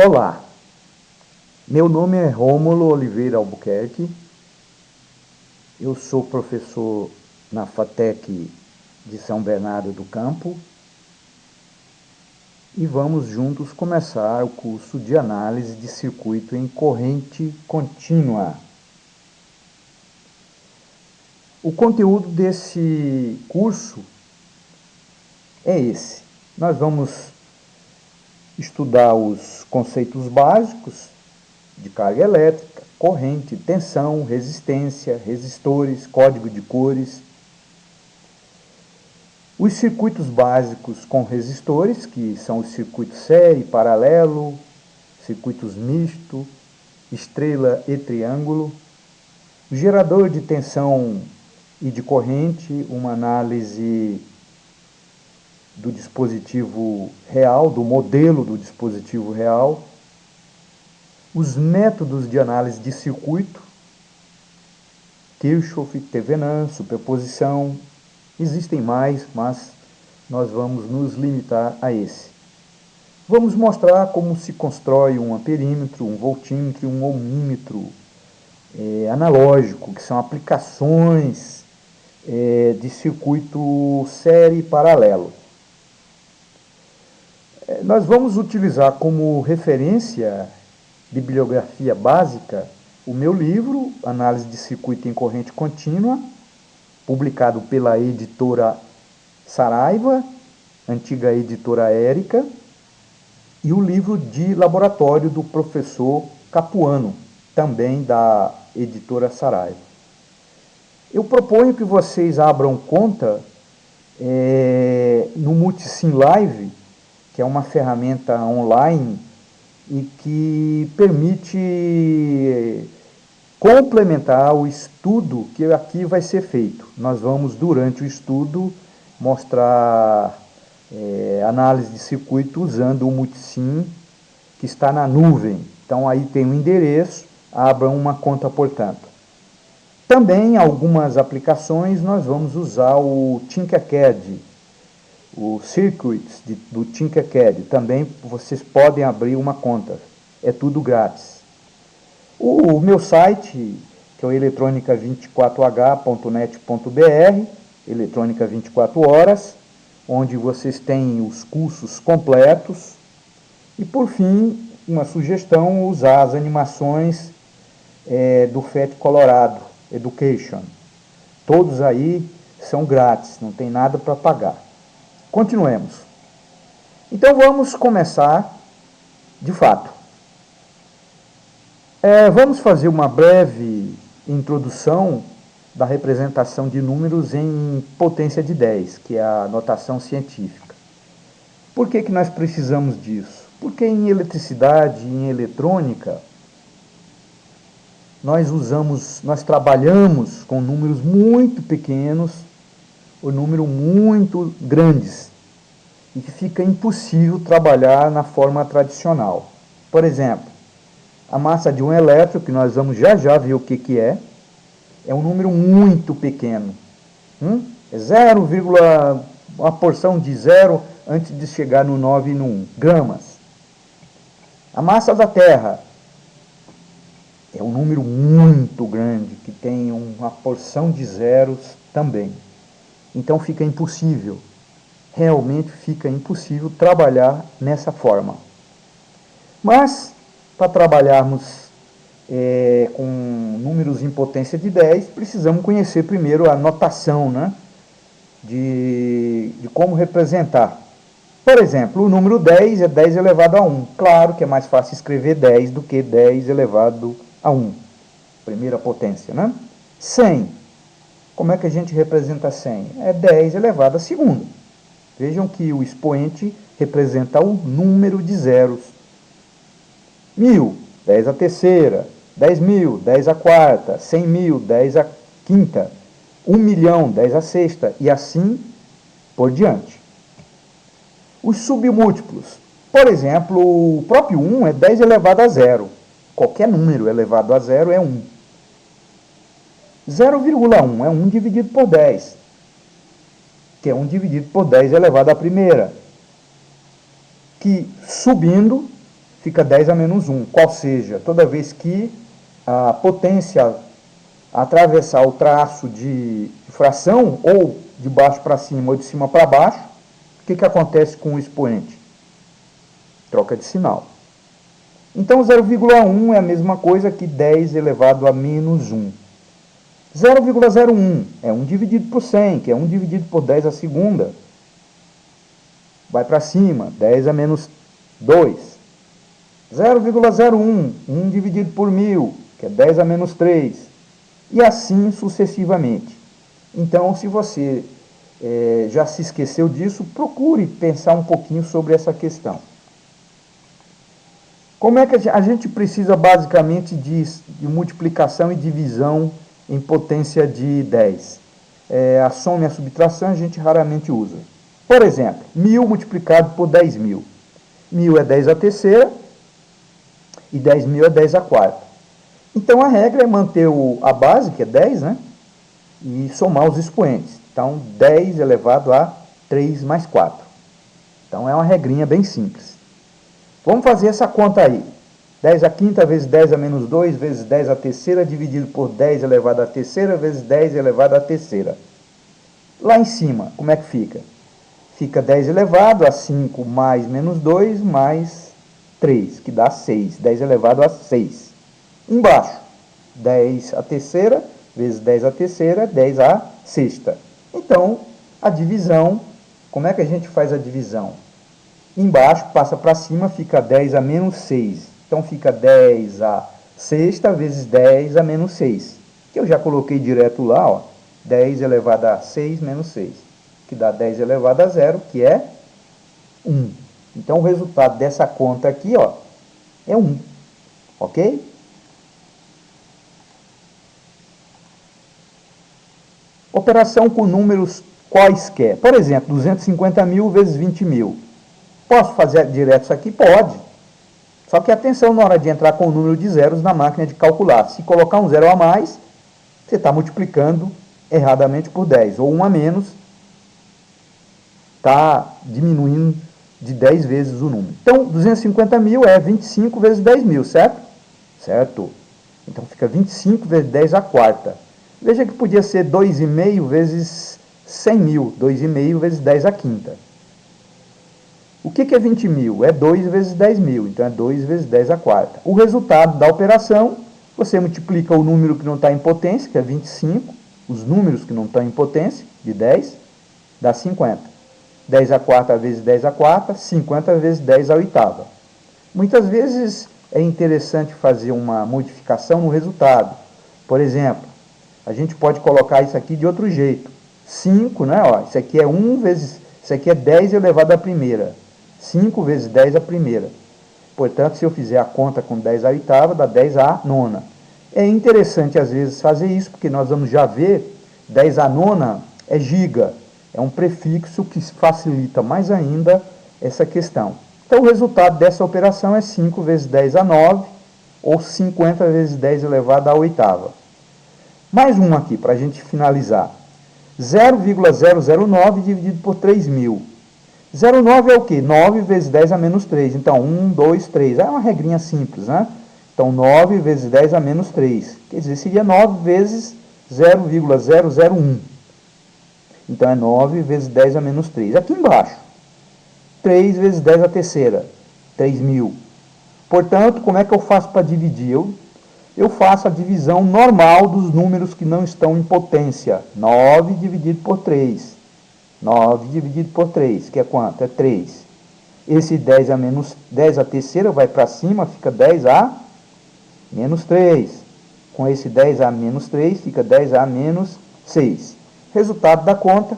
Olá, meu nome é Rômulo Oliveira Albuquerque, eu sou professor na FATEC de São Bernardo do Campo e vamos juntos começar o curso de análise de circuito em corrente contínua. O conteúdo desse curso é esse. Nós vamos estudar os conceitos básicos de carga elétrica, corrente, tensão, resistência, resistores, código de cores. Os circuitos básicos com resistores, que são os circuitos série, paralelo, circuitos misto, estrela e triângulo. O gerador de tensão e de corrente, uma análise do dispositivo real, do modelo do dispositivo real. Os métodos de análise de circuito, Kirchhoff, Thevenin, superposição. Existem mais, mas nós vamos nos limitar a esse. Vamos mostrar como se constrói um amperímetro, um voltímetro e um ohmímetro analógico, que são aplicações de circuito série e paralelo. Nós vamos utilizar como referência, bibliografia básica, o meu livro, Análise de Circuito em Corrente Contínua, publicado pela editora Saraiva, antiga editora Érica, e o livro de laboratório do professor Capuano, também da editora Saraiva. Eu proponho que vocês abram conta no Multisim Live, que é uma ferramenta online e que permite complementar o estudo que aqui vai ser feito. Nós vamos, durante o estudo, mostrar análise de circuito usando o Multisim, que está na nuvem. Então, aí tem o endereço, abram uma conta, portanto. Também, algumas aplicações, nós vamos usar o Tinkercad, o Circuits do Tinkercad. Também vocês podem abrir uma conta, é tudo grátis. O meu site, que é o eletronica24h.net.br, eletrônica 24 horas, onde vocês têm os cursos completos. E, por fim, uma sugestão, usar as animações do FET Colorado Education. Todos aí são grátis, não tem nada para pagar. Continuemos. Então, vamos começar de fato. Vamos fazer uma breve introdução da representação de números em potência de 10, que é a notação científica. Por que nós precisamos disso? Porque em eletricidade e em eletrônica, nós trabalhamos com números muito pequenos ou números muito grandes, e que fica impossível trabalhar na forma tradicional. Por exemplo, a massa de um elétron, que nós vamos já ver o que é um número muito pequeno. É 0, uma porção de 0 antes de chegar no 9 e no 1, gramas. A massa da Terra é um número muito grande, que tem uma porção de zeros também. Então fica impossível, realmente fica impossível trabalhar nessa forma. Mas, para trabalharmos com números em potência de 10, precisamos conhecer primeiro a notação, né, de como representar. Por exemplo, o número 10 é 10 elevado a 1. Claro que é mais fácil escrever 10 do que 10 elevado a 1. Primeira potência, né? 100. Como é que a gente representa 100? É 10 elevado a segunda. Vejam que o expoente representa o número de zeros. 1000, 10 a terceira, 10.000, 10 a quarta, 100.000, 10 a quinta, 1 milhão, 10 a sexta, e assim por diante. Os submúltiplos. Por exemplo, o próprio 1 é 10 elevado a 0. Qualquer número elevado a 0 é 1. 0,1 é 1 dividido por 10, que é 1 dividido por 10 elevado à primeira, que subindo fica 10 a menos 1, qual seja, toda vez que a potência atravessar o traço de fração, ou de baixo para cima ou de cima para baixo, o que acontece com o expoente? Troca de sinal. Então 0,1 é a mesma coisa que 10 elevado a menos 1. 0,01 é 1 dividido por 100, que é 1 dividido por 10 a segunda. Vai para cima, 10 a menos 2. 0,01, 1 dividido por 1000, que é 10 a menos 3. E assim sucessivamente. Então, se você já se esqueceu disso, procure pensar um pouquinho sobre essa questão. Como é que a gente precisa basicamente de multiplicação e divisão em potência de 10? A soma e a subtração a gente raramente usa. Por exemplo, 1000 multiplicado por 10.000. 1000 é 10 a terceira e 10.000 é 10 a quarta. Então a regra é manter a base, que é 10, né? E somar os expoentes. Então 10 elevado a 3 mais 4. Então é uma regrinha bem simples. Vamos fazer essa conta aí. 10 a quinta vezes 10 a menos 2 vezes 10 a terceira dividido por 10 elevado a terceira vezes 10 elevado a terceira. Lá em cima, como é que fica? Fica 10 elevado a 5 mais menos 2 mais 3, que dá 6. 10 elevado a 6. Embaixo, 10 a terceira vezes 10 a terceira, 10 a sexta. Então, a divisão, como é que a gente faz a divisão? Embaixo, passa para cima, fica 10 a menos 6. Então, fica 10 a sexta vezes 10 a menos 6. Que eu já coloquei direto lá, ó. 10 elevado a 6 menos 6. Que dá 10 elevado a 0, que é 1. Então, o resultado dessa conta aqui, ó, é 1. Ok? Operação com números quaisquer. Por exemplo, 250.000 vezes 20.000. Posso fazer direto isso aqui? Pode. Só que atenção na hora de entrar com o número de zeros na máquina de calcular. Se colocar um zero a mais, você está multiplicando erradamente por 10. Ou um a menos, está diminuindo de 10 vezes o número. Então, 250.000 é 25 vezes 10.000, certo? Certo. Então, fica 25 vezes 10 a quarta. Veja que podia ser 2,5 vezes 100.000. 2,5 vezes 10 a quinta. O que é 20.000? É 2 vezes 10.000, então é 2 vezes 10 a quarta. O resultado da operação, você multiplica o número que não está em potência, que é 25, os números que não estão em potência, de 10, dá 50. 10 a quarta vezes 10 a quarta, 50 vezes 10 a oitava. Muitas vezes é interessante fazer uma modificação no resultado. Por exemplo, a gente pode colocar isso aqui de outro jeito. 5, né? Ó, isso aqui é 1 vezes, isso aqui é 10 elevado à primeira. 5 vezes 10 a primeira. Portanto, se eu fizer a conta com 10 a oitava, dá 10 a nona. É interessante, às vezes, fazer isso, porque nós vamos já ver, 10 a nona é giga. É um prefixo que facilita mais ainda essa questão. Então, o resultado dessa operação é 5 vezes 10 a 9, ou 50 vezes 10 elevado à oitava. Mais um aqui, para a gente finalizar. 0,009 dividido por 3.000. 0,9 é o quê? 9 vezes 10 a menos 3. Então, 1, 2, 3. É uma regrinha simples, né? Então, 9 vezes 10 a menos 3. Quer dizer, seria 9 vezes 0,001. Então, é 9 vezes 10 a menos 3. Aqui embaixo, 3 vezes 10 a terceira, 3.000. Portanto, como é que eu faço para dividir? Eu faço a divisão normal dos números que não estão em potência. 9 dividido por 3. 9 dividido por 3, que é quanto? É 3. Esse 10 a menos 10 a terceira vai para cima, fica 10 a menos 3. Com esse 10 a menos 3, fica 10 a menos 6. Resultado da conta,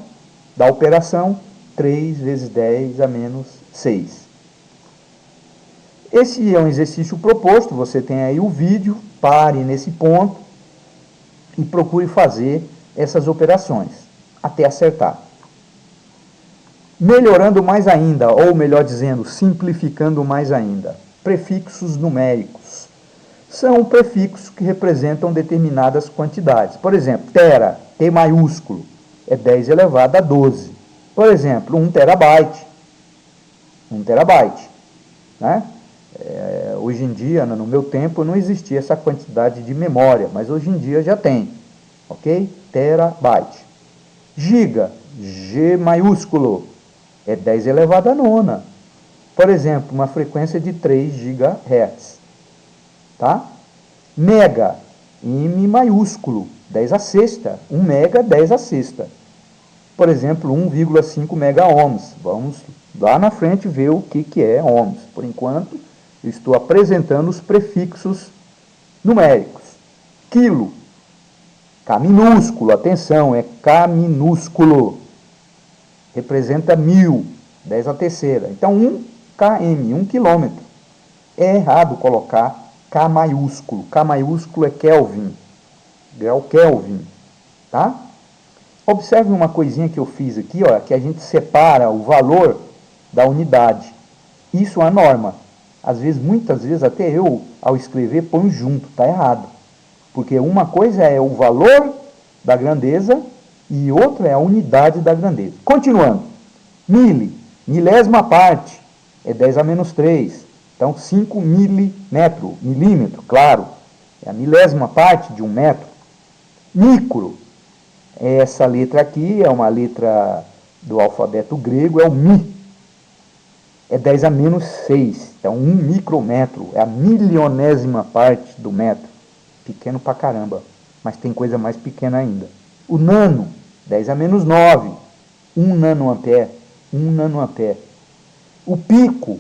da operação, 3 vezes 10 a menos 6. Esse é um exercício proposto, você tem aí o vídeo, pare nesse ponto e procure fazer essas operações, até acertar. Melhorando mais ainda, ou melhor dizendo, simplificando mais ainda. Prefixos numéricos. São prefixos que representam determinadas quantidades. Por exemplo, tera, T maiúsculo, é 10 elevado a 12. Por exemplo, 1 terabyte. 1 terabyte. Né? Hoje em dia, no meu tempo, não existia essa quantidade de memória, mas hoje em dia já tem, ok? Terabyte. Giga, G maiúsculo, é 10 elevado à nona. Por exemplo, uma frequência de 3 GHz. Tá? Mega, M maiúsculo, 10 a sexta. 1 mega, 10 a sexta. Por exemplo, 1,5 mega-ohms. Vamos lá na frente ver o que é ohms. Por enquanto, eu estou apresentando os prefixos numéricos. Quilo, K minúsculo, atenção, é K minúsculo. Representa 1000, 10 a terceira. Então, 1 km, 1 quilômetro. É errado colocar K maiúsculo. K maiúsculo é Kelvin. Grau Kelvin. Tá? Observe uma coisinha que eu fiz aqui, ó, que a gente separa o valor da unidade. Isso é a norma. Às vezes, muitas vezes, até eu, ao escrever, ponho junto. Está errado. Porque uma coisa é o valor da grandeza e outra é a unidade da grandeza. Continuando. Milésima parte é 10 a menos 3. Então, 5 milímetro, claro. É a milésima parte de 1 metro. Micro. Essa letra aqui é uma letra do alfabeto grego, é o Mi. É 10 a menos 6. Então, 1 micrômetro é a milionésima parte do metro. Pequeno pra caramba, mas tem coisa mais pequena ainda. O nano, 10 a menos 9. 1 nanoampere. 1 nanoampere. O pico,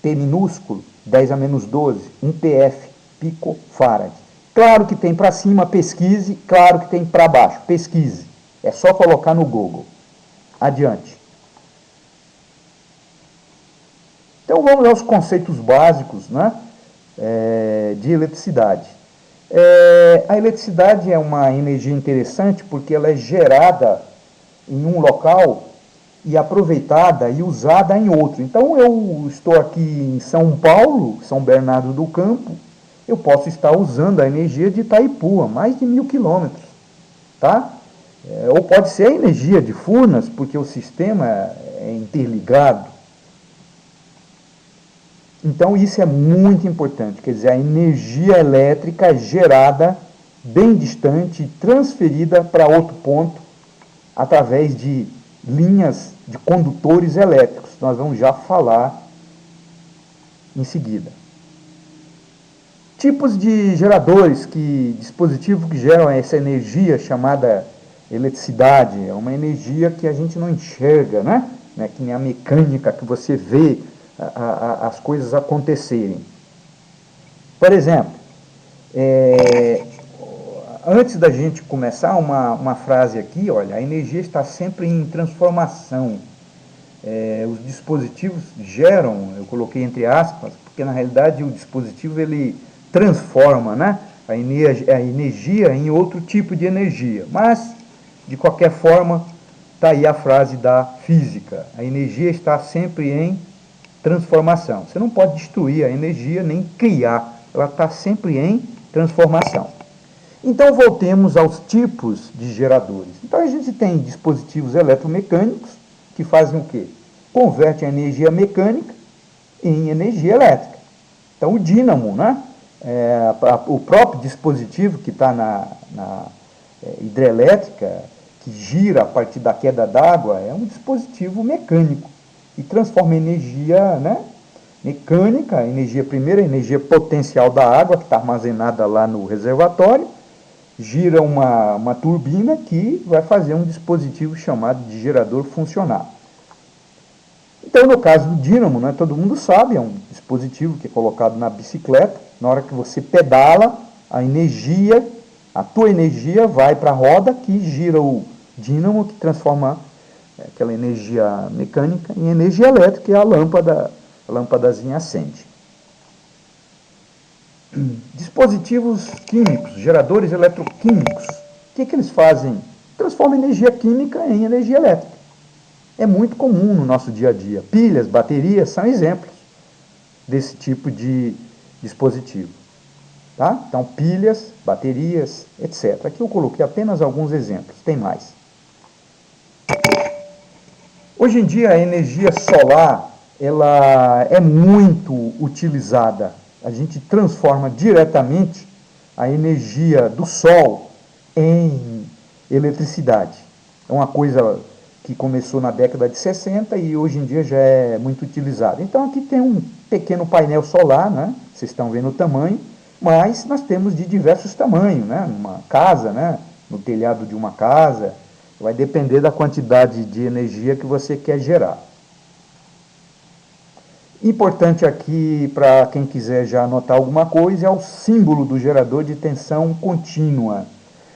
P minúsculo, 10 a menos 12. 1 PF, picofarad. Claro que tem para cima, pesquise. Claro que tem para baixo, pesquise. É só colocar no Google. Adiante. Então vamos aos conceitos básicos, né, de eletricidade. A eletricidade é uma energia interessante porque ela é gerada em um local e aproveitada e usada em outro. Então eu estou aqui em São Paulo, São Bernardo do Campo, eu posso estar usando a energia de Itaipu, a mais de 1000 quilômetros. Tá? Ou pode ser a energia de Furnas, porque o sistema é interligado. Então isso é muito importante, quer dizer, a energia elétrica é gerada bem distante e transferida para outro ponto através de linhas de condutores elétricos. Nós vamos já falar em seguida. Tipos de geradores, dispositivos que geram essa energia chamada eletricidade. É uma energia que a gente não enxerga, né? Não é que nem a mecânica que você vê as coisas acontecerem. Por exemplo, antes da gente começar, uma frase aqui, olha, a energia está sempre em transformação. Os dispositivos geram, eu coloquei entre aspas, porque na realidade o dispositivo ele transforma, né, a energia em outro tipo de energia. Mas, de qualquer forma, está aí a frase da física. A energia está sempre em transformação. Você não pode destruir a energia nem criar. Ela está sempre em transformação. Então, voltemos aos tipos de geradores. Então, a gente tem dispositivos eletromecânicos que fazem o quê? Convertem a energia mecânica em energia elétrica. Então, o dínamo, né? O próprio dispositivo que está na hidrelétrica, que gira a partir da queda d'água, é um dispositivo mecânico e transforma energia, né, mecânica, energia primeira, energia potencial da água que está armazenada lá no reservatório, gira uma turbina que vai fazer um dispositivo chamado de gerador funcionar. Então, no caso do dínamo, né, todo mundo sabe, é um dispositivo que é colocado na bicicleta. Na hora que você pedala, a tua energia vai para a roda que gira o dínamo, que transforma aquela energia mecânica em energia elétrica e a lâmpadazinha acende. Dispositivos químicos, geradores eletroquímicos. O que eles fazem? Transformam energia química em energia elétrica. É muito comum no nosso dia a dia. Pilhas, baterias são exemplos desse tipo de dispositivo. Tá? Então, pilhas, baterias, etc. Aqui eu coloquei apenas alguns exemplos, tem mais. Hoje em dia, a energia solar ela é muito utilizada. A gente transforma diretamente a energia do Sol em eletricidade. É uma coisa que começou na década de 60 e hoje em dia já é muito utilizada. Então aqui tem um pequeno painel solar, né? Vocês estão vendo o tamanho, mas nós temos de diversos tamanhos, né? Numa casa, né? No telhado de uma casa, vai depender da quantidade de energia que você quer gerar. Importante aqui, para quem quiser já anotar alguma coisa, é o símbolo do gerador de tensão contínua.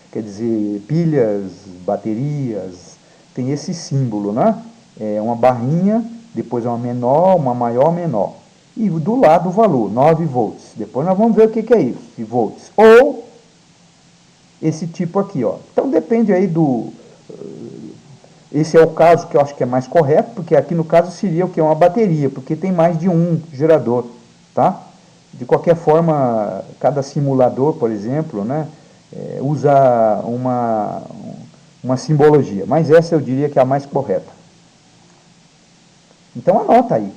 Quer dizer, pilhas, baterias, tem esse símbolo, né? É uma barrinha, depois é uma menor, uma maior, menor. E do lado o valor, 9 volts. Depois nós vamos ver o que é isso, de volts. Ou esse tipo aqui, ó. Então depende aí do... Esse é o caso que eu acho que é mais correto, porque aqui no caso seria o que? Uma bateria, porque tem mais de um gerador, tá? De qualquer forma, cada simulador, por exemplo, né, usa uma simbologia, mas essa eu diria que é a mais correta. Então anota aí.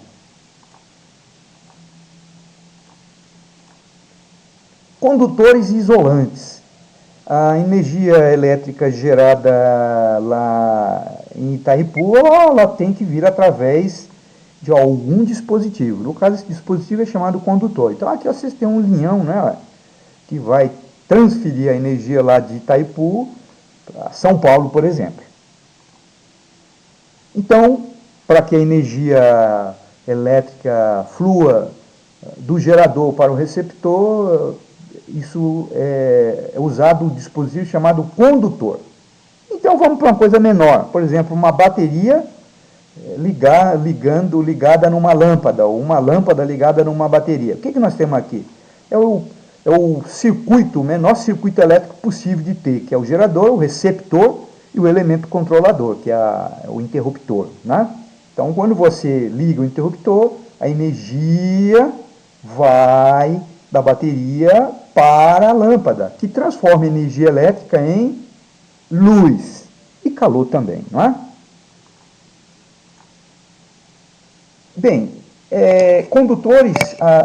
Condutores isolantes. A energia elétrica gerada lá em Itaipu, ela tem que vir através de algum dispositivo. No caso, esse dispositivo é chamado condutor. Então aqui vocês têm um linhão, né, que vai transferir a energia lá de Itaipu para São Paulo, por exemplo. Então, para que a energia elétrica flua do gerador para o receptor, isso é usado um dispositivo chamado condutor. Então vamos para uma coisa menor, por exemplo, uma bateria ligada numa lâmpada, ou uma lâmpada ligada numa bateria. O que nós temos aqui? É o circuito, o menor circuito elétrico possível de ter, que é o gerador, o receptor e o elemento controlador, que é o interruptor, né? Então, quando você liga o interruptor, a energia vai da bateria para a lâmpada, que transforma a energia elétrica em luz e calor também, não é? Bem, condutores,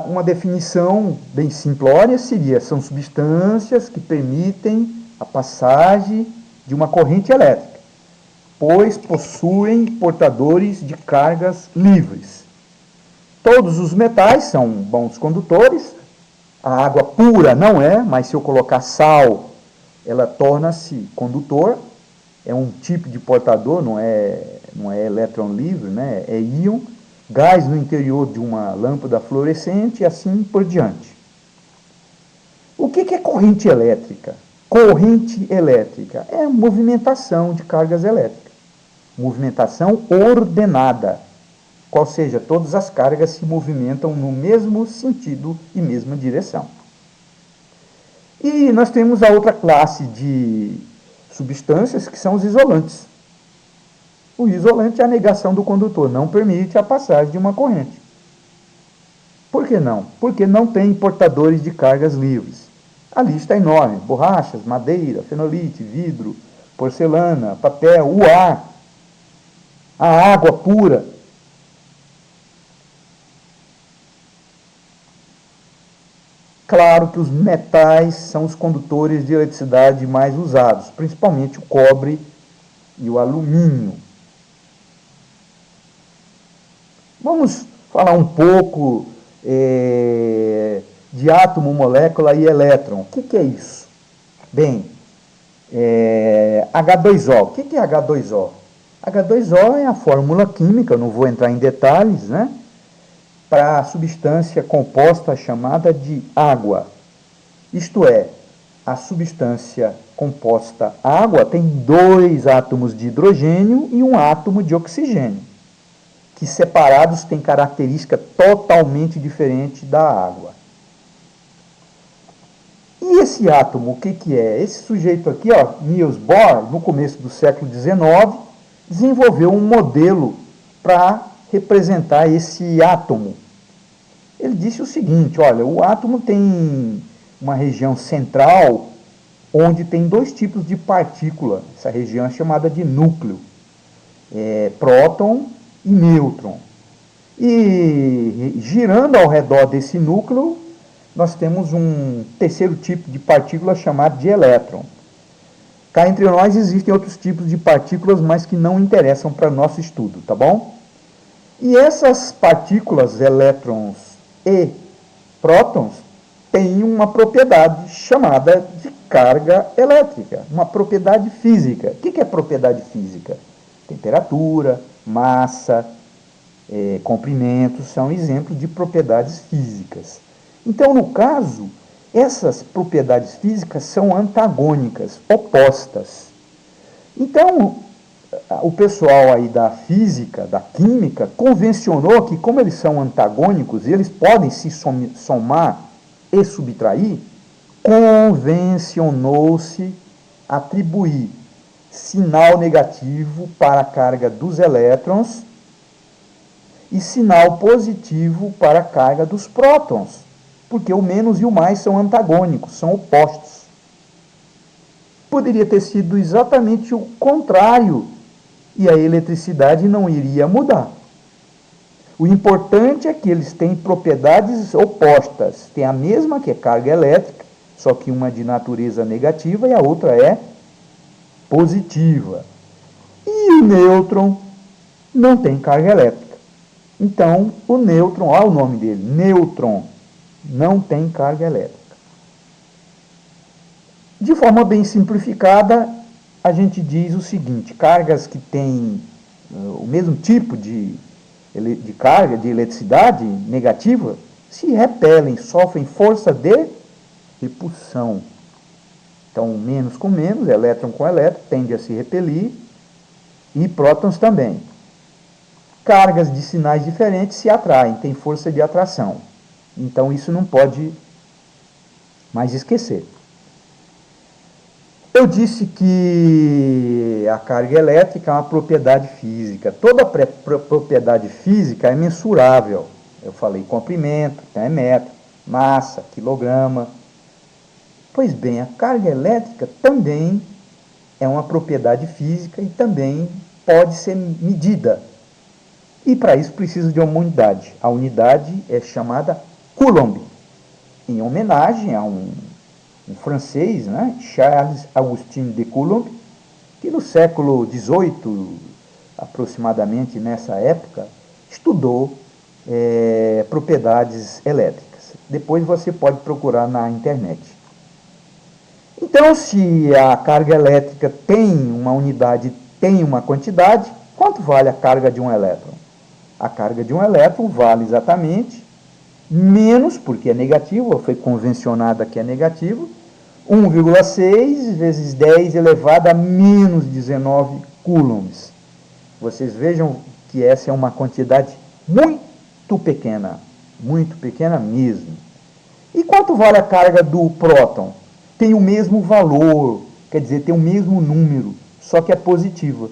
uma definição bem simplória seria, são substâncias que permitem a passagem de uma corrente elétrica, pois possuem portadores de cargas livres. Todos os metais são bons condutores, a água pura não é, mas se eu colocar sal, ela torna-se condutor, é um tipo de portador, não é elétron livre, né? É íon, gás no interior de uma lâmpada fluorescente e assim por diante. O que é corrente elétrica? Corrente elétrica é movimentação de cargas elétricas, movimentação ordenada, qual seja, todas as cargas se movimentam no mesmo sentido e mesma direção. E nós temos a outra classe de substâncias que são os isolantes. O isolante é a negação do condutor, não permite a passagem de uma corrente. Por que não? Porque não tem portadores de cargas livres. A lista é enorme: borrachas, madeira, fenolite, vidro, porcelana, papel, o ar, a água pura. Claro que os metais são os condutores de eletricidade mais usados, principalmente o cobre e o alumínio. Vamos falar um pouco de átomo, molécula e elétron. O que é isso? Bem, H2O. O que é H2O? H2O é a fórmula química, eu não vou entrar em detalhes, né? Para a substância composta chamada de água. Isto é, a substância composta água tem 2 átomos de hidrogênio e 1 átomo de oxigênio, que separados têm característica totalmente diferente da água. E esse átomo, o que é? Esse sujeito aqui, ó, Niels Bohr, no começo do século XIX, desenvolveu um modelo para representar esse átomo. Ele disse o seguinte: olha, o átomo tem uma região central onde tem 2 tipos de partícula. Essa região é chamada de núcleo, próton e nêutron. E girando ao redor desse núcleo, nós temos um terceiro tipo de partícula chamado de elétron. Cá entre nós existem outros tipos de partículas, mas que não interessam para nosso estudo, tá bom? E essas partículas, elétrons e prótons, têm uma propriedade chamada de carga elétrica, uma propriedade física. O que é propriedade física? Temperatura, massa, comprimento, são exemplos de propriedades físicas. Então, no caso, essas propriedades físicas são antagônicas, opostas. Então, o pessoal aí da física, da química, convencionou que, como eles são antagônicos, eles podem se somar e subtrair, convencionou-se atribuir sinal negativo para a carga dos elétrons e sinal positivo para a carga dos prótons, porque o menos e o mais são antagônicos, são opostos. Poderia ter sido exatamente o contrário, e a eletricidade não iria mudar. O importante é que eles têm propriedades opostas, tem a mesma que é carga elétrica, só que uma de natureza negativa e a outra é positiva. E o nêutron não tem carga elétrica. Então, o nêutron, olha o nome dele, nêutron, não tem carga elétrica. De forma bem simplificada, a gente diz o seguinte: cargas que têm o mesmo tipo de carga, de eletricidade negativa, se repelem, sofrem força de repulsão. Então, menos com menos, elétron com elétron, tende a se repelir, e prótons também. Cargas de sinais diferentes se atraem, tem força de atração. Então, isso não pode mais esquecer. Eu disse que a carga elétrica é uma propriedade física. Toda propriedade física é mensurável. Eu falei comprimento, então é metro, massa, quilograma. Pois bem, a carga elétrica também é uma propriedade física e também pode ser medida. E para isso precisa de uma unidade. A unidade é chamada Coulomb, em homenagem a um francês, né, Charles-Augustin de Coulomb, que no século XVIII, aproximadamente nessa época, estudou propriedades elétricas. Depois você pode procurar na internet. Então, se a carga elétrica tem uma unidade, tem uma quantidade, quanto vale a carga de um elétron? A carga de um elétron vale exatamente menos, porque é negativo, foi convencionada que é negativo, 1,6 vezes 10 elevado a menos 19 coulombs. Vocês vejam que essa é uma quantidade muito pequena mesmo. E quanto vale a carga do próton? Tem o mesmo valor, quer dizer, tem o mesmo número, só que é positiva.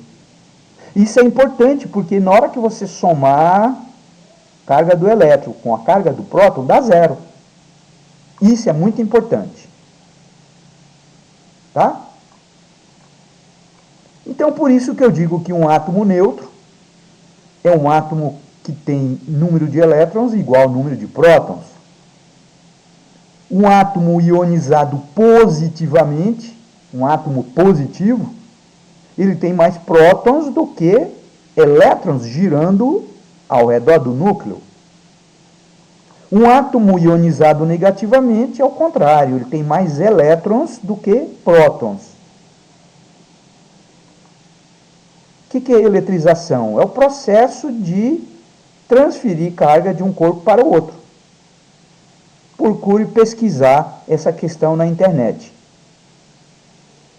Isso é importante, porque na hora que você somar carga do elétron com a carga do próton, dá zero. Isso é muito importante. Tá? Então, por isso que eu digo que um átomo neutro é um átomo que tem número de elétrons igual ao número de prótons. Um átomo ionizado positivamente, um átomo positivo, ele tem mais prótons do que elétrons girando ao redor do núcleo. Um átomo ionizado negativamente é o contrário, ele tem mais elétrons do que prótons. O que é eletrização? É o processo de transferir carga de um corpo para o outro. Procure pesquisar essa questão na internet.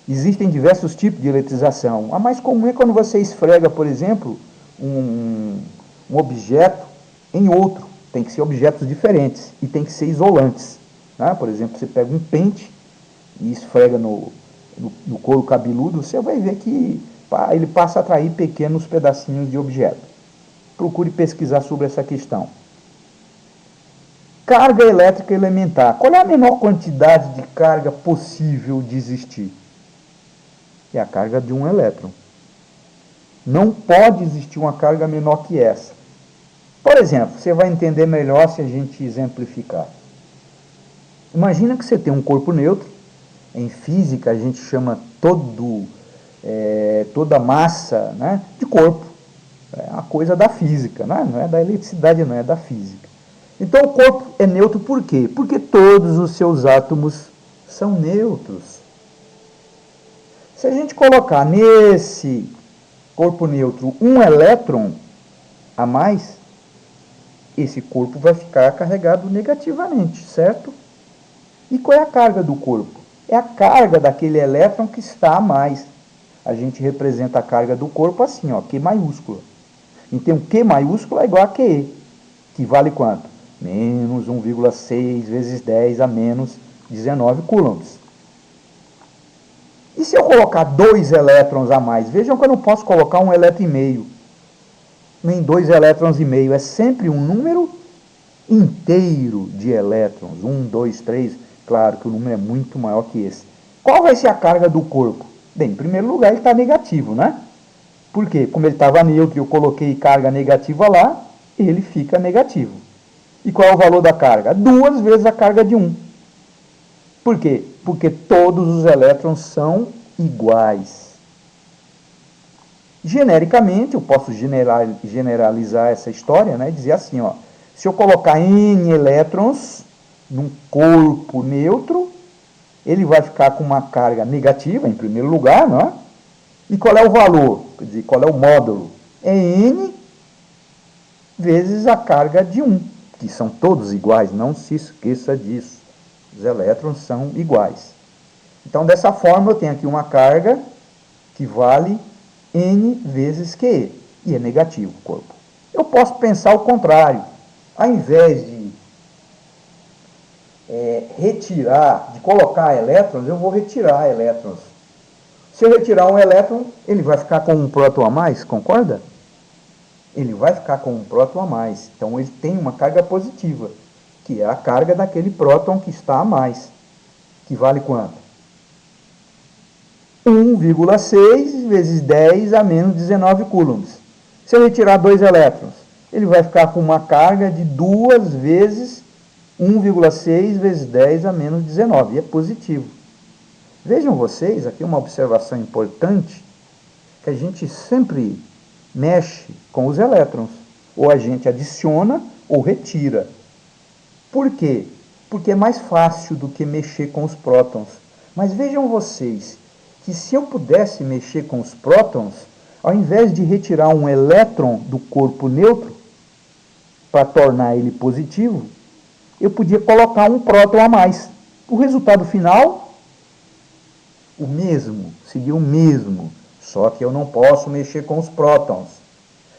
Existem diversos tipos de eletrização. A mais comum é quando você esfrega, por exemplo, um objeto em outro. Tem que ser objetos diferentes e tem que ser isolantes. Tá? Por exemplo, você pega um pente e esfrega no couro cabeludo, você vai ver que ele passa a atrair pequenos pedacinhos de objeto. Procure pesquisar sobre essa questão. Carga elétrica elementar. Qual é a menor quantidade de carga possível de existir? É a carga de um elétron. Não pode existir uma carga menor que essa. Por exemplo, você vai entender melhor se a gente exemplificar. Imagina que você tem um corpo neutro. Em física a gente chama toda massa, né, de corpo. É uma coisa da física, não é da eletricidade, não é da física. Então o corpo é neutro por quê? Porque todos os seus átomos são neutros. Se a gente colocar nesse corpo neutro um elétron a mais, esse corpo vai ficar carregado negativamente, certo? E qual é a carga do corpo? É a carga daquele elétron que está a mais. A gente representa a carga do corpo assim, ó, Q maiúscula. Então, Q maiúscula é igual a QE, que vale quanto? Menos 1,6 vezes 10 a menos 19 coulombs. E se eu colocar 2 elétrons a mais? Vejam que eu não posso colocar 1 elétron e meio, nem 2 elétrons e meio. É sempre um número inteiro de elétrons. 1, 2, 3. Claro que o número é muito maior que esse. Qual vai ser a carga do corpo? Bem, em primeiro lugar, ele está negativo, né? Por quê? Como ele estava neutro e eu coloquei carga negativa lá, ele fica negativo. E qual é o valor da carga? 2 vezes a carga de 1. Por quê? Porque todos os elétrons são iguais. Genericamente, eu posso generalizar essa história, né? Dizer assim, ó, se eu colocar N elétrons num corpo neutro, ele vai ficar com uma carga negativa, em primeiro lugar, não é? E qual é o valor? Quer dizer, qual é o módulo? É N vezes a carga de 1, que são todos iguais, não se esqueça disso. Os elétrons são iguais. Então, dessa forma, eu tenho aqui uma carga que vale N vezes QE, e é negativo o corpo. Eu posso pensar o contrário. Ao invés de retirar, de colocar elétrons, eu vou retirar elétrons. Se eu retirar um elétron, ele vai ficar com um próton a mais, concorda? Ele vai ficar com um próton a mais. Então ele tem uma carga positiva, que é a carga daquele próton que está a mais. Que vale quanto? 1,6 vezes 10 a menos 19 coulombs. Se eu retirar 2 elétrons, ele vai ficar com uma carga de 2 vezes 1,6 vezes 10 a menos 19. E é positivo. Vejam vocês, aqui uma observação importante, que a gente sempre mexe com os elétrons. Ou a gente adiciona ou retira. Por quê? Porque é mais fácil do que mexer com os prótons. Mas vejam vocês, que se eu pudesse mexer com os prótons, ao invés de retirar um elétron do corpo neutro, para tornar ele positivo, eu podia colocar um próton a mais. O resultado final, o mesmo, seria o mesmo, só que eu não posso mexer com os prótons.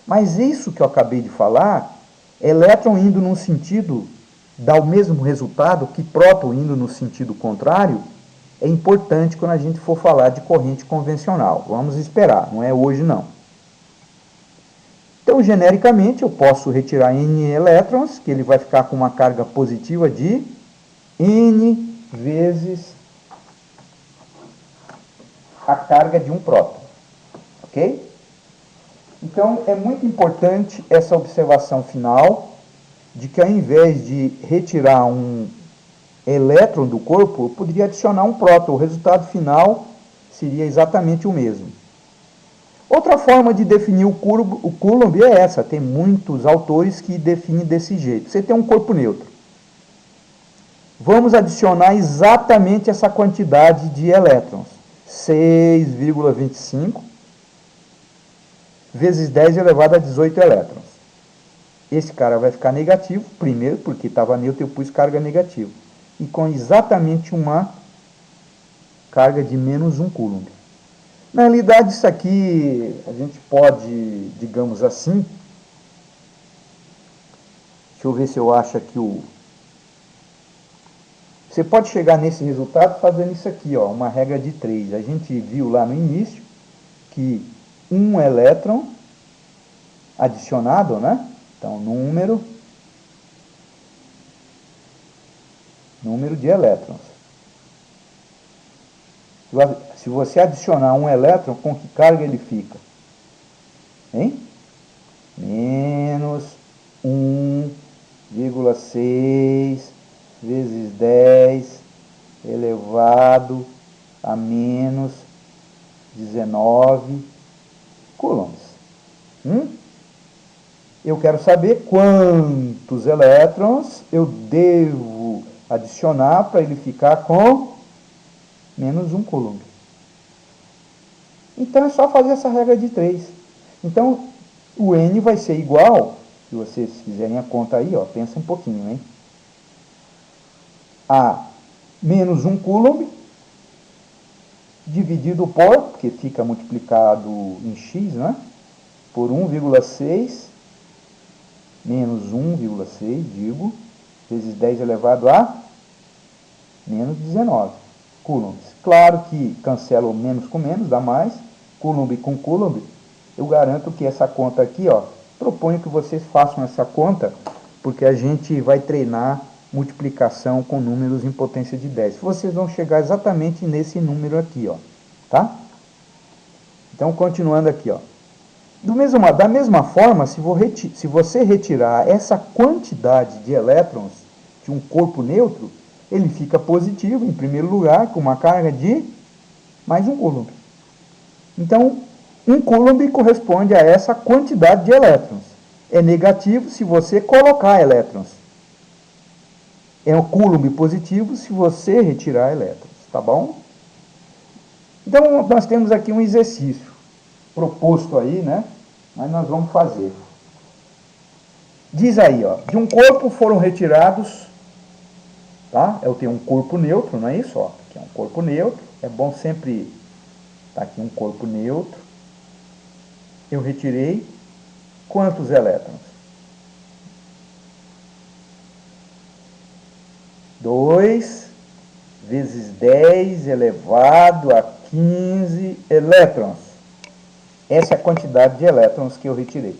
Mas isso que eu acabei de falar, elétron indo num sentido, dá o mesmo resultado que próton indo no sentido contrário, é importante quando a gente for falar de corrente convencional. Vamos esperar, não é hoje não. Então, genericamente, eu posso retirar N elétrons, que ele vai ficar com uma carga positiva de N vezes a carga de um próton. Ok? Então, é muito importante essa observação final, de que ao invés de retirar um elétron do corpo, eu poderia adicionar um próton. O resultado final seria exatamente o mesmo. Outra forma de definir o Coulomb é essa. Tem muitos autores que definem desse jeito. Você tem um corpo neutro. Vamos adicionar exatamente essa quantidade de elétrons. 6,25 vezes 10 elevado a 18 elétrons. Esse cara vai ficar negativo, primeiro, porque estava neutro e eu pus carga negativa. E com exatamente uma carga de menos 1 coulomb. Na realidade, isso aqui a gente pode, digamos assim, deixa eu ver se eu acho aqui o... Você pode chegar nesse resultado fazendo isso aqui, ó, uma regra de 3. A gente viu lá no início que um elétron adicionado, né? Então, número de elétrons. Se você adicionar um elétron, com que carga ele fica? Hein? Menos 1,6 vezes 10 elevado a menos 19 coulombs. Eu quero saber quantos elétrons eu devo adicionar para ele ficar com menos 1 coulomb. Então é só fazer essa regra de 3. Então o N vai ser igual, se vocês fizerem a conta aí, ó, pensa um pouquinho, hein? A menos 1 coulomb dividido por, porque fica multiplicado em x, né? Por 1,6 menos 1,6, digo, vezes 10 elevado a menos 19 coulombs. Claro que cancelo menos com menos, dá mais. Coulomb com coulomb. Eu garanto que essa conta aqui, ó, proponho que vocês façam essa conta, porque a gente vai treinar multiplicação com números em potência de 10. Vocês vão chegar exatamente nesse número aqui, ó, tá? Então, continuando aqui, ó. Da mesma forma, se você retirar essa quantidade de elétrons de um corpo neutro, ele fica positivo, em primeiro lugar, com uma carga de mais 1 coulomb. Então, 1 coulomb corresponde a essa quantidade de elétrons. É negativo se você colocar elétrons. É um coulomb positivo se você retirar elétrons, tá bom? Então, nós temos aqui um exercício proposto aí, né? Mas nós vamos fazer. Diz aí, ó, de um corpo foram retirados, tá? Eu tenho um corpo neutro, não é isso? Ó, aqui é um corpo neutro. É bom sempre tá aqui um corpo neutro. Eu retirei quantos elétrons? 2 vezes 10 elevado a 15 elétrons. Essa é a quantidade de elétrons que eu retirei.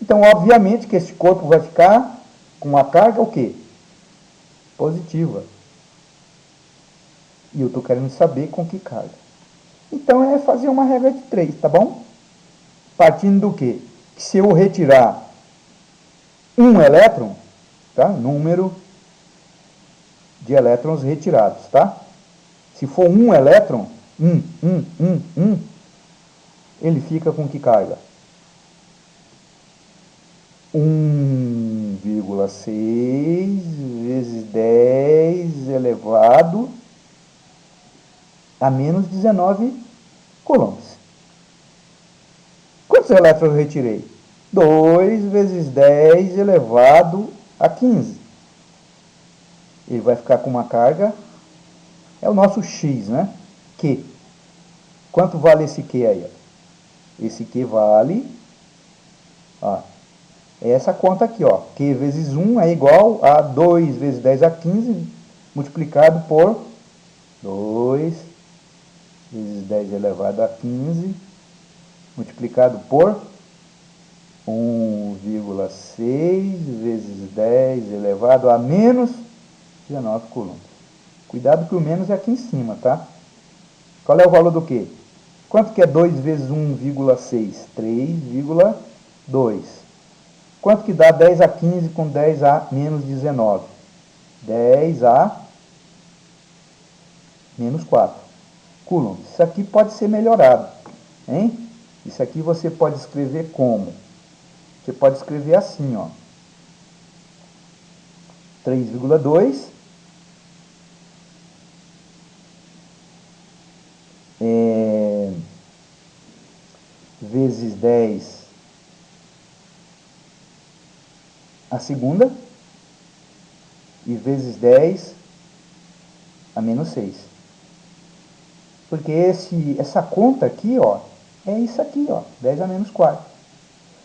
Então, obviamente que esse corpo vai ficar com uma carga o quê? Positiva. E eu estou querendo saber com que carga. Então, é fazer uma regra de 3, tá bom? Partindo do quê? Que se eu retirar um elétron, tá? Número de elétrons retirados, tá? Se for um elétron, ele fica com que carga? 1,6 vezes 10 elevado a menos 19 coulombs. Quantos elétrons eu retirei? 2 vezes 10 elevado a 15. Ele vai ficar com uma carga, é o nosso X, né? Q. Quanto vale esse Q aí? Esse Q vale, ó, é essa conta aqui, ó. Q vezes 1 é igual a 2 vezes 10 a 15 multiplicado por 2 vezes 10 elevado a 15 multiplicado por 1,6 vezes 10 elevado a menos 19 coulombs. Cuidado que o menos é aqui em cima, tá? Qual é o valor do quê? Quanto que é 2 vezes 1,6? 3,2. Quanto que dá 10 a 15 com 10 a menos 19? 10 a menos 4 coulombs. Isso aqui pode ser melhorado, hein? Isso aqui você pode escrever como? Você pode escrever assim, ó. 3,2 vezes 10 a segunda e vezes 10 a menos 6. Porque essa conta aqui, ó, é isso aqui, ó, 10 a menos 4.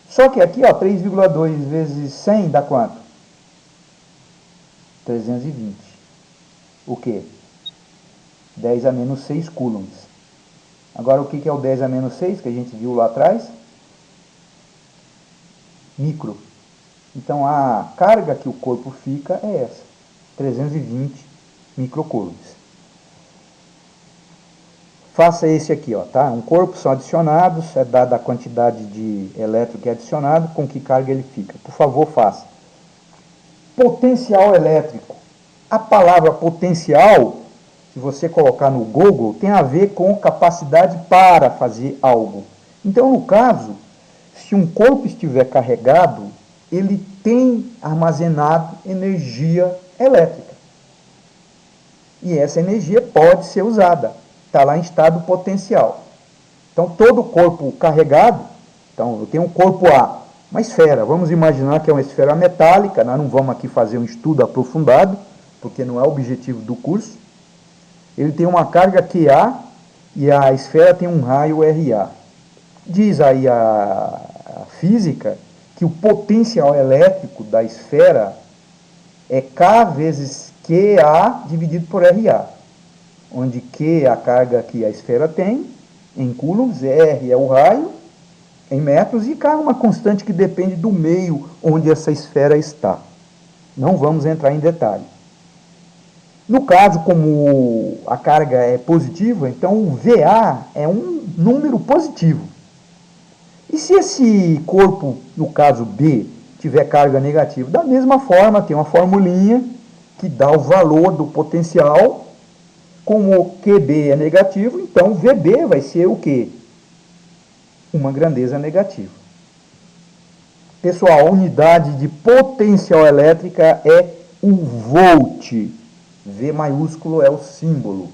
Só que aqui, ó, 3,2 vezes 100 dá quanto? 320. O quê? 10 a menos 6 coulombs. Agora, o que é o 10 a menos 6, que a gente viu lá atrás? Micro. Então, a carga que o corpo fica é essa, 320 microcoulombs. faça esse aqui, ó, tá? Um corpo são adicionados, é dada a quantidade de elétron que é adicionado, com que carga ele fica. Por favor, faça. Potencial elétrico. A palavra potencial, se você colocar no Google, tem a ver com capacidade para fazer algo. Então, no caso, se um corpo estiver carregado, ele tem armazenado energia elétrica. E essa energia pode ser usada. Está lá em estado potencial. Então, todo corpo carregado, então eu tenho um corpo A, uma esfera, vamos imaginar que é uma esfera metálica, nós não vamos aqui fazer um estudo aprofundado, porque não é o objetivo do curso. Ele tem uma carga QA e a esfera tem um raio RA. Diz aí a física que o potencial elétrico da esfera é K vezes QA dividido por RA, onde Q é a carga que a esfera tem, em coulombs, R é o raio, em metros, e K é uma constante que depende do meio onde essa esfera está. Não vamos entrar em detalhe. No caso, como a carga é positiva, então o VA é um número positivo. E se esse corpo, no caso B, tiver carga negativa? Da mesma forma, tem uma formulinha que dá o valor do potencial. Como QB é negativo, então VB vai ser o quê? Uma grandeza negativa. Pessoal, a unidade de potencial elétrica é o volt. V maiúsculo é o símbolo.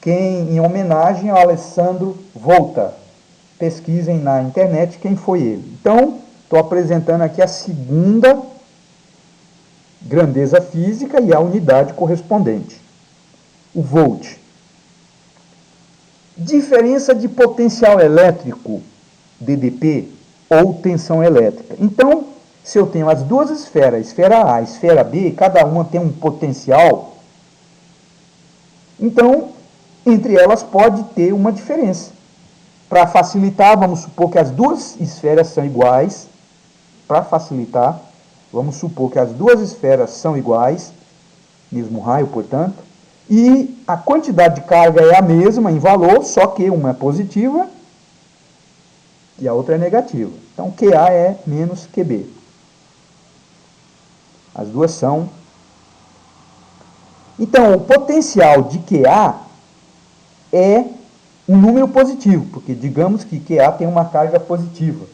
Em homenagem ao Alessandro Volta. Pesquisem na internet quem foi ele. Então, estou apresentando aqui a segunda grandeza física e a unidade correspondente. O volt. Diferença de potencial elétrico, DDP, ou tensão elétrica. Então, se eu tenho as duas esferas, esfera A e esfera B, cada uma tem um potencial, então, entre elas pode ter uma diferença. Para facilitar, vamos supor que as duas esferas são iguais. Para facilitar, vamos supor que as duas esferas são iguais, mesmo raio, portanto, e a quantidade de carga é a mesma em valor, só que uma é positiva e a outra é negativa. Então, QA é menos QB. As duas são. Então, o potencial de QA é um número positivo, porque digamos que QA tem uma carga positiva.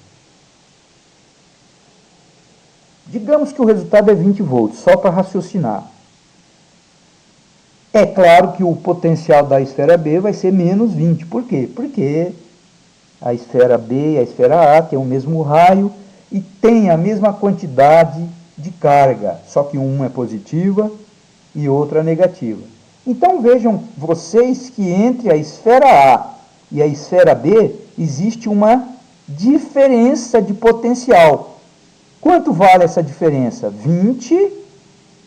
Digamos que o resultado é 20 volts, só para raciocinar. É claro que o potencial da esfera B vai ser menos 20. Por quê? Porque a esfera B e a esfera A têm o mesmo raio e têm a mesma quantidade de carga, só que uma é positiva e outra é negativa. Então vejam vocês que entre a esfera A e a esfera B existe uma diferença de potencial. Quanto vale essa diferença? 20,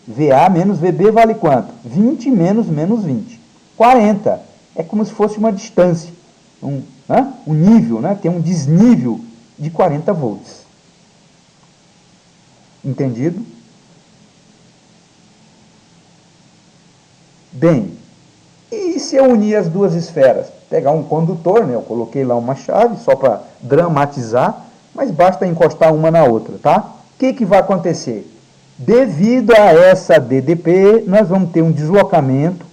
VA menos VB vale quanto? 20 menos 20. 40. É como se fosse uma distância. Um nível, né? Tem um desnível de 40 volts. Entendido? Bem, e se eu unir as duas esferas? Pegar um condutor, né? Eu coloquei lá uma chave só para dramatizar, mas basta encostar uma na outra, tá? O que vai acontecer? Devido a essa DDP, nós vamos ter um deslocamento.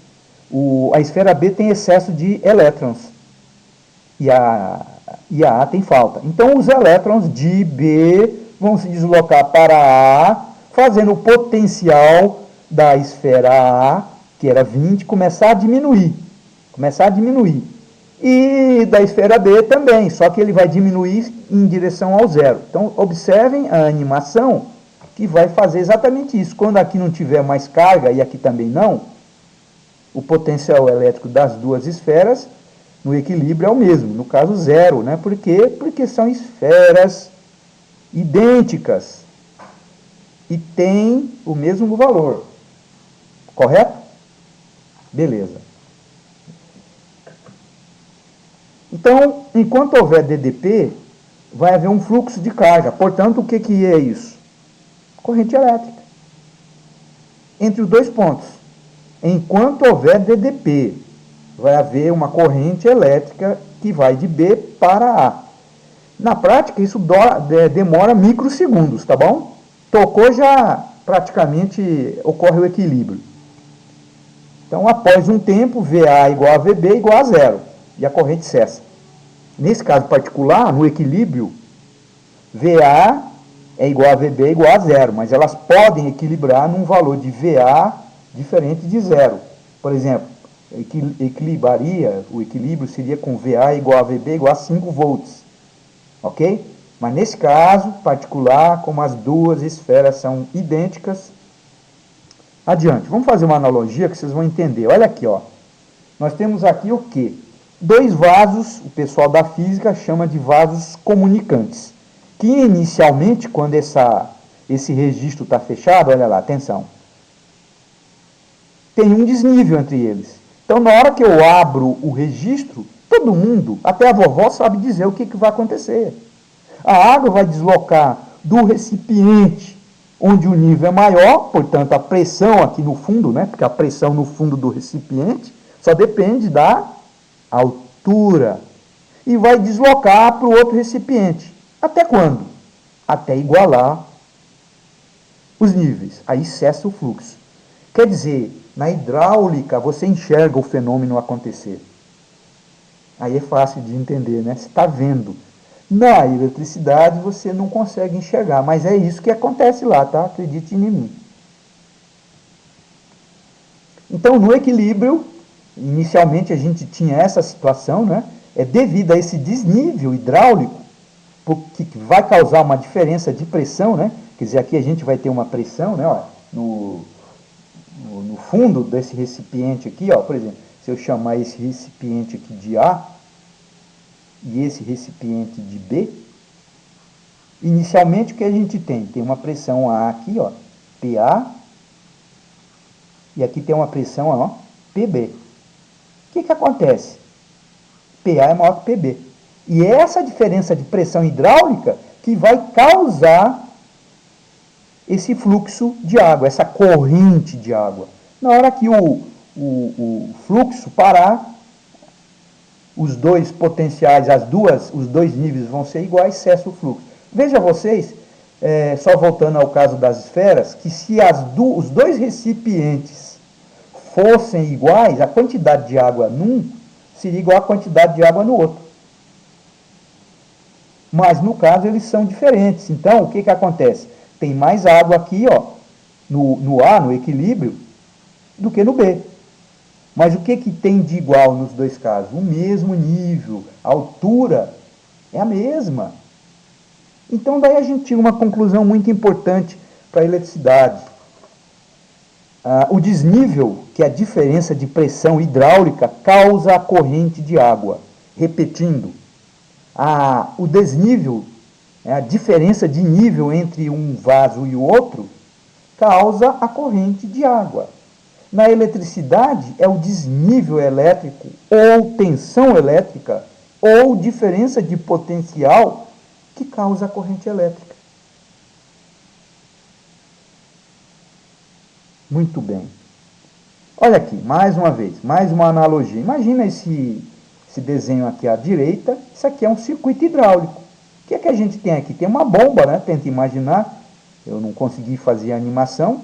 A esfera B tem excesso de elétrons e a A tem falta. Então, os elétrons de B vão se deslocar para A, fazendo o potencial da esfera A, que era 20, começar a diminuir. E da esfera B também, só que ele vai diminuir em direção ao zero. Então, observem a animação que vai fazer exatamente isso. Quando aqui não tiver mais carga e aqui também não, o potencial elétrico das duas esferas no equilíbrio é o mesmo, no caso zero, né? Por quê? Porque são esferas idênticas e têm o mesmo valor. Correto? Beleza. Então, enquanto houver DDP, vai haver um fluxo de carga. Portanto, o que é isso? Corrente elétrica. Entre os dois pontos. Enquanto houver DDP. vai haver uma corrente elétrica que vai de B para A. Na prática, isso demora microsegundos, tá bom? Tocou, já praticamente ocorre o equilíbrio. Então, após um tempo, VA igual a VB igual a zero, e a corrente cessa. Nesse caso particular, no equilíbrio, VA é igual a VB igual a zero, mas elas podem equilibrar num valor de VA diferente de zero. Por exemplo, o equilíbrio seria com VA igual a VB igual a 5 volts. Ok? Mas nesse caso particular, como as duas esferas são idênticas, adiante. Vamos fazer uma analogia que vocês vão entender. Olha aqui, ó. Nós temos aqui o quê? Dois vasos, o pessoal da física chama de vasos comunicantes, que inicialmente, quando esse registro está fechado, olha lá, atenção, tem um desnível entre eles. Então, na hora que eu abro o registro, todo mundo, até a vovó, sabe dizer o que vai acontecer. A água vai deslocar do recipiente, onde o nível é maior, portanto, a pressão aqui no fundo, né, porque a pressão no fundo do recipiente só depende da altura, e vai deslocar para o outro recipiente. Até quando? Até igualar os níveis. Aí cessa o fluxo. Quer dizer, na hidráulica você enxerga o fenômeno acontecer. Aí é fácil de entender, né? Você está vendo. Na eletricidade você não consegue enxergar, mas é isso que acontece lá, tá? Acredite em mim. Então, no equilíbrio, inicialmente a gente tinha essa situação, né? É devido a esse desnível hidráulico, que vai causar uma diferença de pressão, né? Quer dizer, aqui a gente vai ter uma pressão, né? Ó, no fundo desse recipiente aqui, ó, por exemplo, se eu chamar esse recipiente aqui de A e esse recipiente de B, inicialmente o que a gente tem? Tem uma pressão A aqui, ó, PA, e aqui tem uma pressão, ó, PB. O que acontece? PA é maior que PB. E é essa diferença de pressão hidráulica que vai causar esse fluxo de água, essa corrente de água. Na hora que o fluxo parar, os dois potenciais, os dois níveis vão ser iguais, cessa o fluxo. Veja vocês, só voltando ao caso das esferas, que se os dois recipientes fossem iguais, a quantidade de água num seria igual à quantidade de água no outro. Mas no caso eles são diferentes. Então o que acontece? Tem mais água aqui, ó, no A, no equilíbrio, do que no B. Mas o que tem de igual nos dois casos? O mesmo nível, a altura é a mesma. Então daí a gente tira uma conclusão muito importante para a eletricidade. O desnível, que é a diferença de pressão hidráulica, causa a corrente de água. Repetindo, o desnível, a diferença de nível entre um vaso e o outro, causa a corrente de água. Na eletricidade, é o desnível elétrico, ou tensão elétrica, ou diferença de potencial que causa a corrente elétrica. Muito bem. Olha aqui, mais uma vez, mais uma analogia. Imagina esse desenho aqui à direita, isso aqui é um circuito hidráulico. O que é que a gente tem aqui? Tem uma bomba, né? Tenta imaginar, eu não consegui fazer a animação.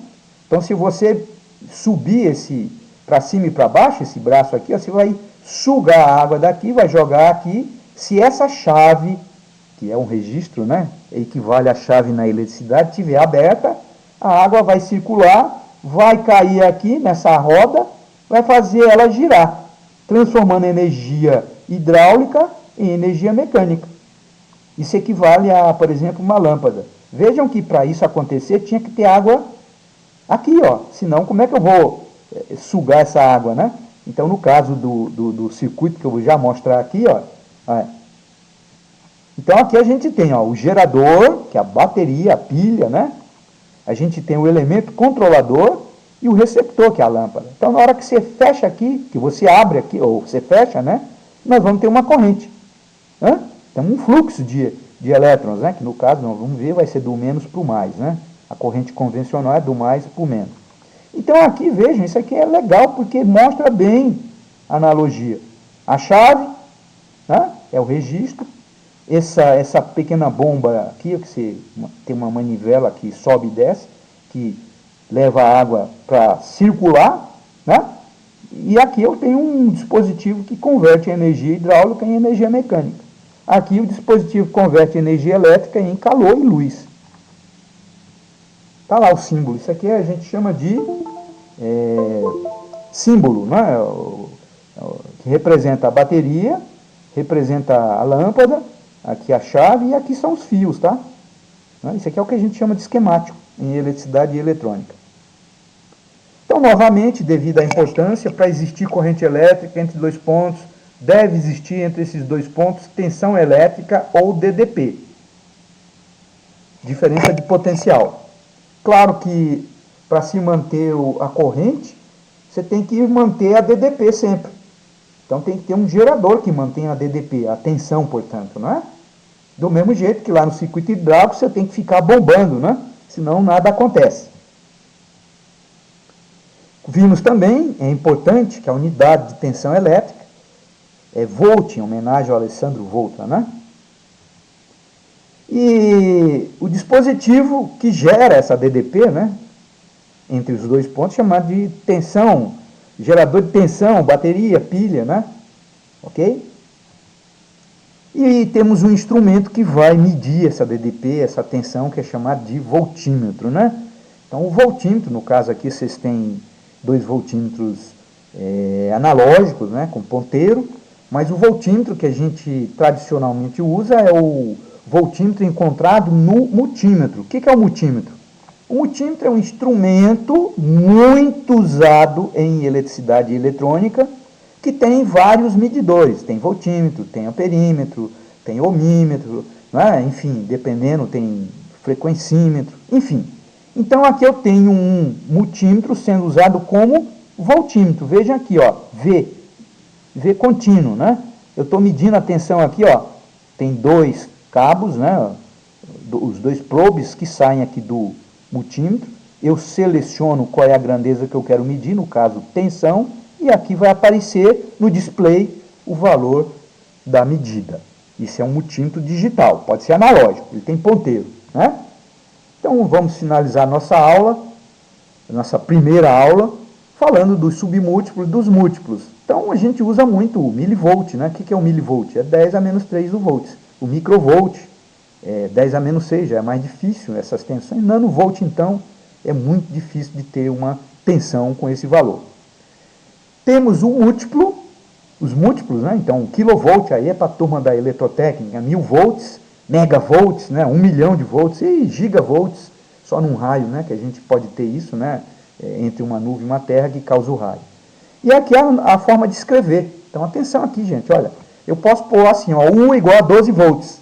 Então, se você subir esse para cima e para baixo, esse braço aqui, ó, você vai sugar a água daqui, vai jogar aqui. Se essa chave, que é um registro, né, equivale à chave na eletricidade, estiver aberta, a água vai circular, vai cair aqui nessa roda, vai fazer ela girar, transformando energia hidráulica em energia mecânica. Isso equivale a, por exemplo, uma lâmpada. Vejam que para isso acontecer tinha que ter água aqui, ó. Senão, como é que eu vou sugar essa água, né? Então, no caso do circuito que eu vou já mostrar aqui, ó. Então, aqui a gente tem, ó, o gerador, que é a bateria, a pilha, né? A gente tem o elemento controlador e o receptor, que é a lâmpada. Então, na hora que você fecha aqui, que você abre aqui, ou você fecha, né? Nós vamos ter uma corrente. Então, um fluxo de elétrons, né? Que no caso, nós vamos ver, vai ser do menos para o mais, né? A corrente convencional é do mais para o menos. Então, aqui, vejam, isso aqui é legal porque mostra bem analogia. A chave, né, é o registro. Essa pequena bomba aqui, que tem uma manivela que sobe e desce, que leva a água para circular, né? E aqui eu tenho um dispositivo que converte energia hidráulica em energia mecânica. Aqui o dispositivo converte energia elétrica em calor e luz. Está lá o símbolo. Isso aqui a gente chama de símbolo, né? Que representa a bateria, representa a lâmpada, aqui a chave e aqui são os fios, tá? Isso aqui é o que a gente chama de esquemático em eletricidade e eletrônica. Então, novamente, devido à importância, para existir corrente elétrica entre dois pontos, deve existir entre esses dois pontos tensão elétrica ou DDP. Diferença de potencial. Claro que para se manter a corrente, você tem que manter a DDP sempre. Então tem que ter um gerador que mantenha a DDP, a tensão, portanto, não é? Do mesmo jeito que lá no circuito hidráulico você tem que ficar bombando, né? Senão nada acontece. Vimos também, é importante, que a unidade de tensão elétrica é volt, em homenagem ao Alessandro Volta, né? E o dispositivo que gera essa DDP, né, entre os dois pontos, chamado de tensão, gerador de tensão, bateria, pilha, né? Ok? E temos um instrumento que vai medir essa DDP, essa tensão, que é chamado de voltímetro, né? Então, o voltímetro, no caso aqui, vocês têm dois voltímetros analógicos, né, com ponteiro, mas o voltímetro que a gente tradicionalmente usa é o voltímetro encontrado no multímetro. O que é o multímetro? O multímetro é um instrumento muito usado em eletricidade e eletrônica, que tem vários medidores. Tem voltímetro, tem amperímetro, tem ohmímetro, né? Enfim, dependendo, tem frequencímetro, enfim. Então aqui eu tenho um multímetro sendo usado como voltímetro. Veja aqui, ó, V contínuo, né? Eu estou medindo a tensão aqui, ó, tem dois cabos, né? Os dois probes que saem aqui do multímetro. Eu seleciono qual é a grandeza que eu quero medir, no caso tensão, e aqui vai aparecer no display o valor da medida. Isso é um multímetro digital, pode ser analógico, ele tem ponteiro, né? Então vamos finalizar nossa aula, nossa primeira aula, falando dos submúltiplos e dos múltiplos. Então a gente usa muito o milivolt, né? O que é o milivolt? É 10 a menos 3 volts. O microvolt é 10 a menos 6, já é mais difícil essas tensões. Nanovolt, então, é muito difícil de ter uma tensão com esse valor. Temos o múltiplo, os múltiplos, né? Então, quilovolt aí é para a turma da eletrotécnica, 1000 volts, megavolts, né? 1 milhão de volts, e gigavolts, só num raio, né? Que a gente pode ter isso, né? Entre uma nuvem e uma terra que causa o raio. E aqui é a forma de escrever. Então, atenção aqui, gente, olha. Eu posso pôr assim, ó, U igual a 12 volts.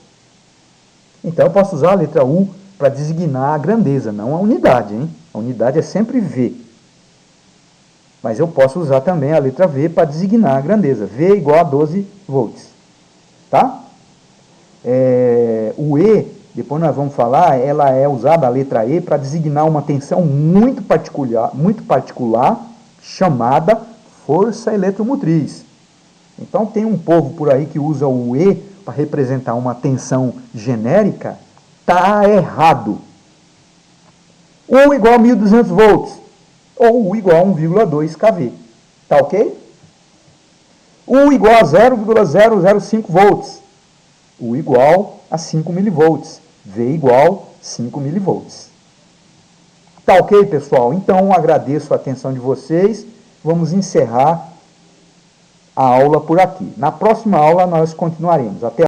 Então, eu posso usar a letra U para designar a grandeza, não a unidade, hein? A unidade é sempre V. Mas eu posso usar também a letra V para designar a grandeza. V igual a 12 volts. Tá? O E, depois nós vamos falar, ela é usada, a letra E, para designar uma tensão muito particular chamada força eletromotriz. Então tem um povo por aí que usa o E para representar uma tensão genérica, tá errado. U igual a 1.200 volts, ou U igual a 1,2 kV, tá ok? U igual a 0,005 volts, U igual a 5 milivolts, V igual a 5 milivolts. Tá ok, pessoal? Então agradeço a atenção de vocês, vamos encerrar a aula por aqui. Na próxima aula nós continuaremos. Até